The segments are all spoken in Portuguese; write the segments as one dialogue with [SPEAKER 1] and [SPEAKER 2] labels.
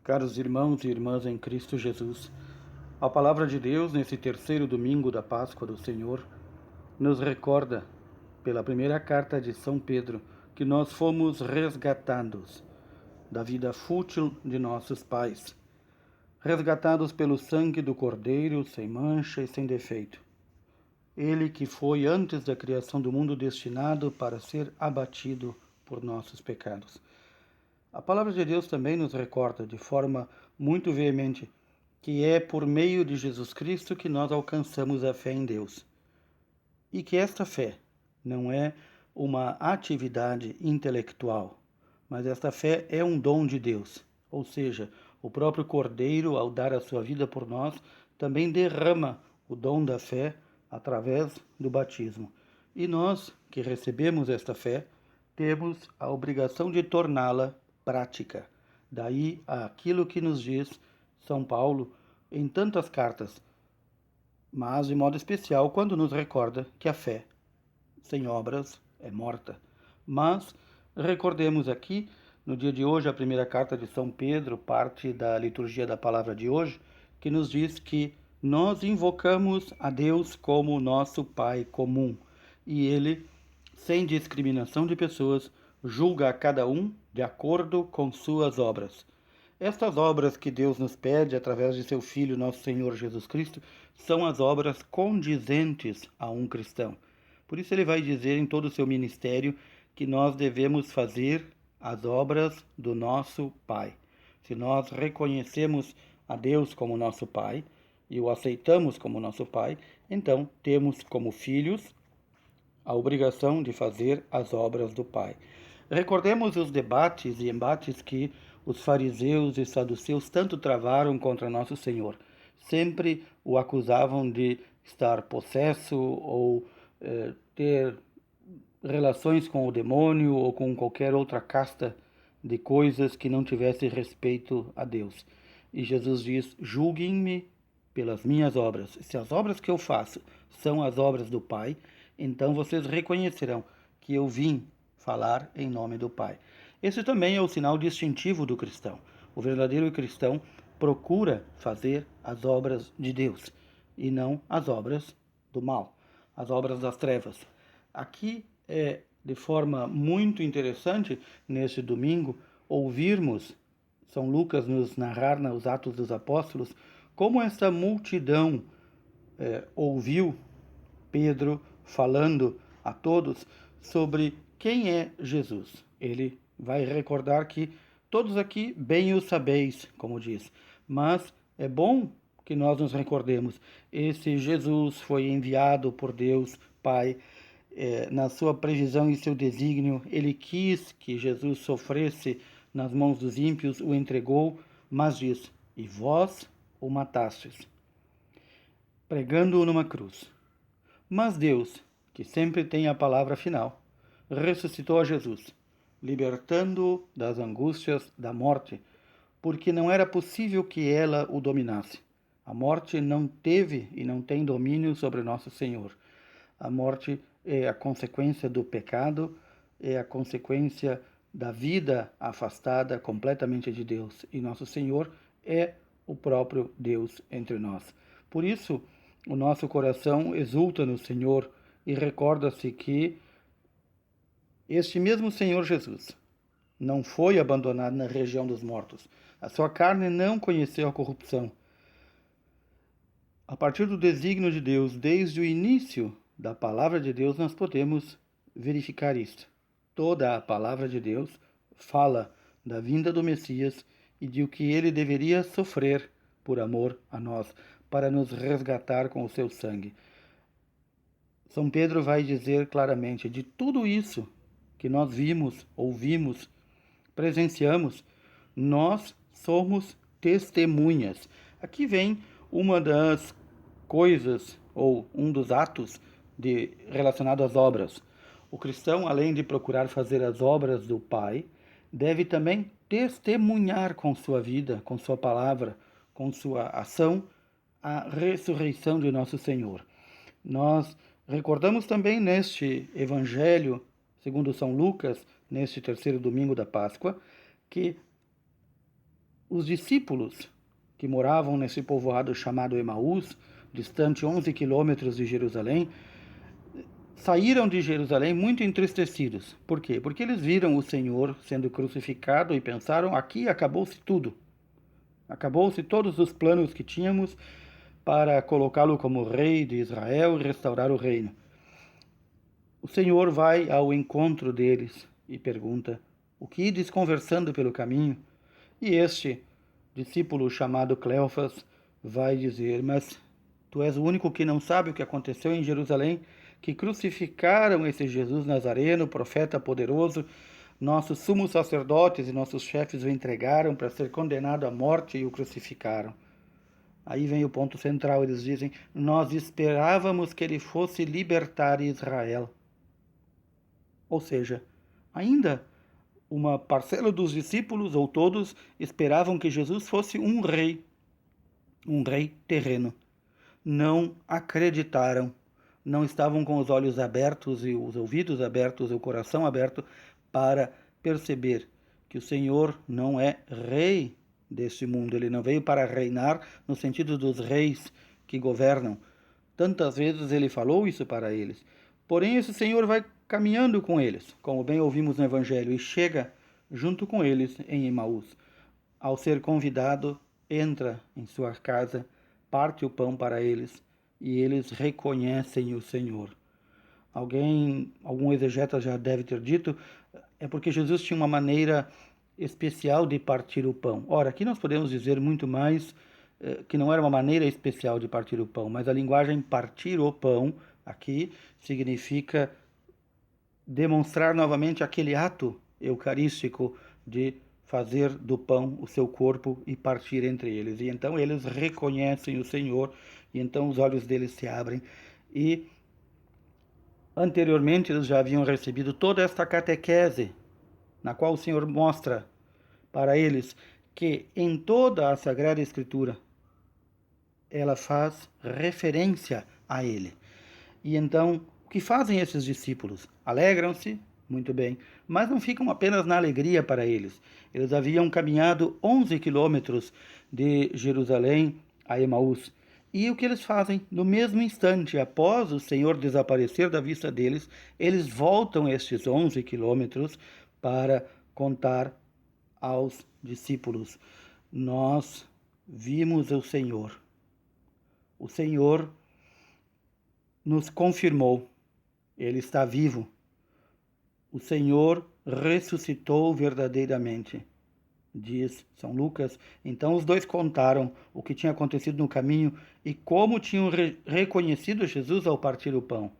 [SPEAKER 1] Caros irmãos e irmãs em Cristo Jesus, a palavra de Deus, nesse terceiro domingo da Páscoa do Senhor, nos recorda, pela primeira carta de São Pedro, que nós fomos resgatados da vida fútil de nossos pais, resgatados pelo sangue do Cordeiro, sem mancha e sem defeito. Ele que foi antes da criação do mundo destinado para ser abatido por nossos pecados. A palavra de Deus também nos recorda de forma muito veemente que é por meio de Jesus Cristo que nós alcançamos a fé em Deus. E que esta fé não é uma atividade intelectual, mas esta fé é um dom de Deus. Ou seja, o próprio Cordeiro, ao dar a sua vida por nós, também derrama o dom da fé através do batismo. E nós, que recebemos esta fé, temos a obrigação de torná-la prática. Daí aquilo que nos diz São Paulo em tantas cartas, mas de modo especial quando nos recorda que a fé sem obras é morta. Mas recordemos aqui, no dia de hoje, a primeira carta de São Pedro, parte da liturgia da palavra de hoje, que nos diz que nós invocamos a Deus como nosso Pai comum e Ele, sem discriminação de pessoas, julga a cada um de acordo com suas obras. Estas obras que Deus nos pede através de seu Filho, nosso Senhor Jesus Cristo, são as obras condizentes a um cristão. Por isso ele vai dizer em todo o seu ministério que nós devemos fazer as obras do nosso Pai. Se nós reconhecemos a Deus como nosso Pai e o aceitamos como nosso Pai, então temos como filhos a obrigação de fazer as obras do Pai. Recordemos os debates e embates que os fariseus e saduceus tanto travaram contra nosso Senhor. Sempre o acusavam de estar possesso ou ter relações com o demônio ou com qualquer outra casta de coisas que não tivesse respeito a Deus. E Jesus diz: julguem-me pelas minhas obras. Se as obras que eu faço são as obras do Pai, então vocês reconhecerão que eu vim falar em nome do Pai. Esse também é o sinal distintivo do cristão. O verdadeiro cristão procura fazer as obras de Deus e não as obras do mal, as obras das trevas. Aqui é de forma muito interessante, neste domingo, ouvirmos São Lucas nos narrar nos Atos dos Apóstolos como essa multidão ouviu Pedro falando a todos sobre quem é Jesus. Ele vai recordar que todos aqui bem o sabeis, como diz, mas é bom que nós nos recordemos. Esse Jesus foi enviado por Deus Pai, na sua previsão e seu desígnio. Ele quis que Jesus sofresse nas mãos dos ímpios, o entregou, mas diz: e vós o matastes, pregando-o numa cruz. Mas Deus, que sempre tem a palavra final, ressuscitou a Jesus, libertando-o das angústias da morte, porque não era possível que ela o dominasse. A morte não teve e não tem domínio sobre nosso Senhor. A morte é a consequência do pecado, é a consequência da vida afastada completamente de Deus. E nosso Senhor é o próprio Deus entre nós. Por isso, o nosso coração exulta no Senhor e recorda-se que este mesmo Senhor Jesus não foi abandonado na região dos mortos. A sua carne não conheceu a corrupção. A partir do desígnio de Deus, desde o início da palavra de Deus, nós podemos verificar isto. Toda a palavra de Deus fala da vinda do Messias e de o que ele deveria sofrer por amor a nós, para nos resgatar com o seu sangue. São Pedro vai dizer claramente: de tudo isso que nós vimos, ouvimos, presenciamos, nós somos testemunhas. Aqui vem uma das coisas, ou um dos atos relacionado às obras. O cristão, além de procurar fazer as obras do Pai, deve também testemunhar com sua vida, com sua palavra, com sua ação, a ressurreição de nosso Senhor. Nós recordamos também neste Evangelho, segundo São Lucas, neste terceiro domingo da Páscoa, que Os discípulos que moravam nesse povoado chamado Emaús, distante 11 quilômetros de Jerusalém, saíram de Jerusalém muito entristecidos. Por quê? Porque eles viram o Senhor sendo crucificado e pensaram: aqui acabou-se tudo. Acabou-se todos os planos que tínhamos para colocá-lo como rei de Israel e restaurar o reino. O Senhor vai ao encontro deles e pergunta: o que ides conversando pelo caminho? E este discípulo chamado Cleofas vai dizer: mas tu és o único que não sabe o que aconteceu em Jerusalém, que crucificaram esse Jesus Nazareno, profeta poderoso. Nossos sumos sacerdotes e nossos chefes o entregaram para ser condenado à morte e o crucificaram. Aí vem o ponto central, eles dizem: nós esperávamos que ele fosse libertar Israel. Ou seja, ainda uma parcela dos discípulos, ou todos, esperavam que Jesus fosse um rei terreno. Não acreditaram, não estavam com os olhos abertos e os ouvidos abertos e o coração aberto para perceber que o Senhor não é rei deste mundo. Ele não veio para reinar no sentido dos reis que governam. Tantas vezes ele falou isso para eles. Porém, esse Senhor vai caminhando com eles, como bem ouvimos no Evangelho, e chega junto com eles em Emaús. Ao ser convidado, entra em sua casa, parte o pão para eles, e eles reconhecem o Senhor. Algum exegeta já deve ter dito, é porque Jesus tinha uma maneira especial de partir o pão. Ora, aqui nós podemos dizer muito mais que não era uma maneira especial de partir o pão, mas a linguagem partir o pão aqui significa demonstrar novamente aquele ato eucarístico de fazer do pão o seu corpo e partir entre eles. E então eles reconhecem o Senhor, e então os olhos deles se abrem. E anteriormente eles já haviam recebido toda esta catequese, na qual o Senhor mostra para eles que em toda a Sagrada Escritura ela faz referência a Ele. E então, o que fazem esses discípulos? Alegram-se, muito bem, mas não ficam apenas na alegria para eles. Eles haviam caminhado 11 quilômetros de Jerusalém a Emaús. E o que eles fazem? No mesmo instante, após o Senhor desaparecer da vista deles, eles voltam estes 11 quilômetros para contar aos discípulos: nós vimos o Senhor. O Senhor nos confirmou, Ele está vivo. O Senhor ressuscitou verdadeiramente, diz São Lucas. Então os dois contaram o que tinha acontecido no caminho e como tinham reconhecido Jesus ao partir o pão.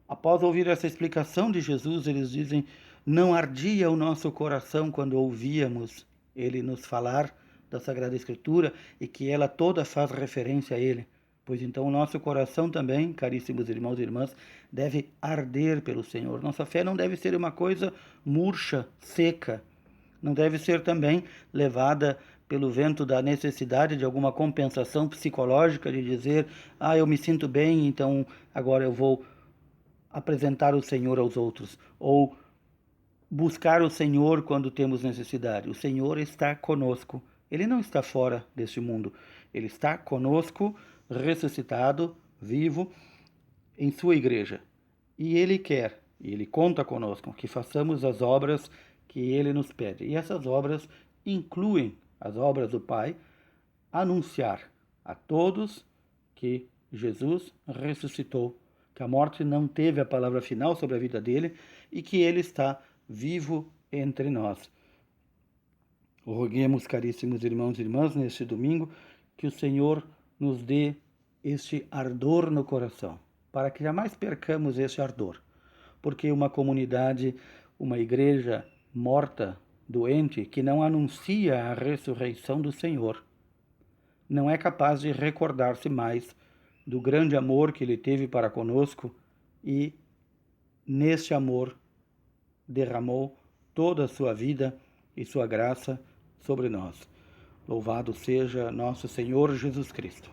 [SPEAKER 1] Após ouvir essa explicação de Jesus, eles dizem: não ardia o nosso coração quando ouvíamos Ele nos falar da Sagrada Escritura e que ela toda faz referência a Ele. Pois então o nosso coração também, caríssimos irmãos e irmãs, deve arder pelo Senhor. Nossa fé não deve ser uma coisa murcha, seca. Não deve ser também levada pelo vento da necessidade de alguma compensação psicológica, de dizer: eu me sinto bem, então agora eu vou apresentar o Senhor aos outros. Ou buscar o Senhor quando temos necessidade. O Senhor está conosco. Ele não está fora deste mundo. Ele está conosco, ressuscitado, vivo, em sua igreja. E Ele quer, e Ele conta conosco, que façamos as obras que Ele nos pede. E essas obras incluem as obras do Pai, anunciar a todos que Jesus ressuscitou, que a morte não teve a palavra final sobre a vida dele e que Ele está vivo entre nós. Roguemos, caríssimos irmãos e irmãs, neste domingo, que o Senhor nos dê este ardor no coração, para que jamais percamos este ardor, porque uma comunidade, uma igreja morta, doente, que não anuncia a ressurreição do Senhor, não é capaz de recordar-se mais do grande amor que Ele teve para conosco e, neste amor, derramou toda a sua vida e sua graça sobre nós. Louvado seja nosso Senhor Jesus Cristo.